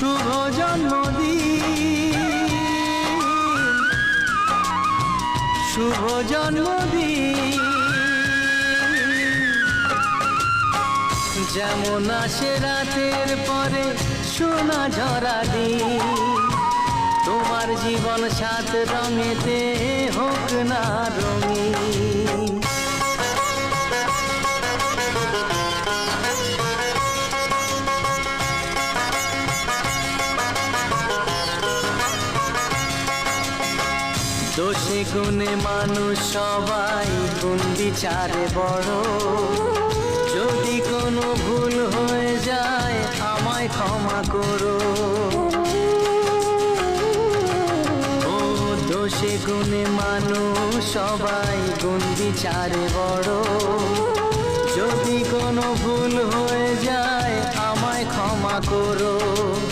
শুভ জন্মদিন, শুভ জন্মদিন। যেমন আসে রাতের পরে সোনা ঝরা দিন, তোমার জীবন সাত রঙেতে হোক না রঙিন। দোষে গুণে মানুষ সবাই, গুণ বিচারে বড়। যদি কোনো ভুল হয়ে যায় আমায় ক্ষমা করো। ও দোষে গুণে মানুষ সবাই, গুণ বিচারে বড়। যদি কোনো ভুল হয়ে যায় আমায় ক্ষমা করো।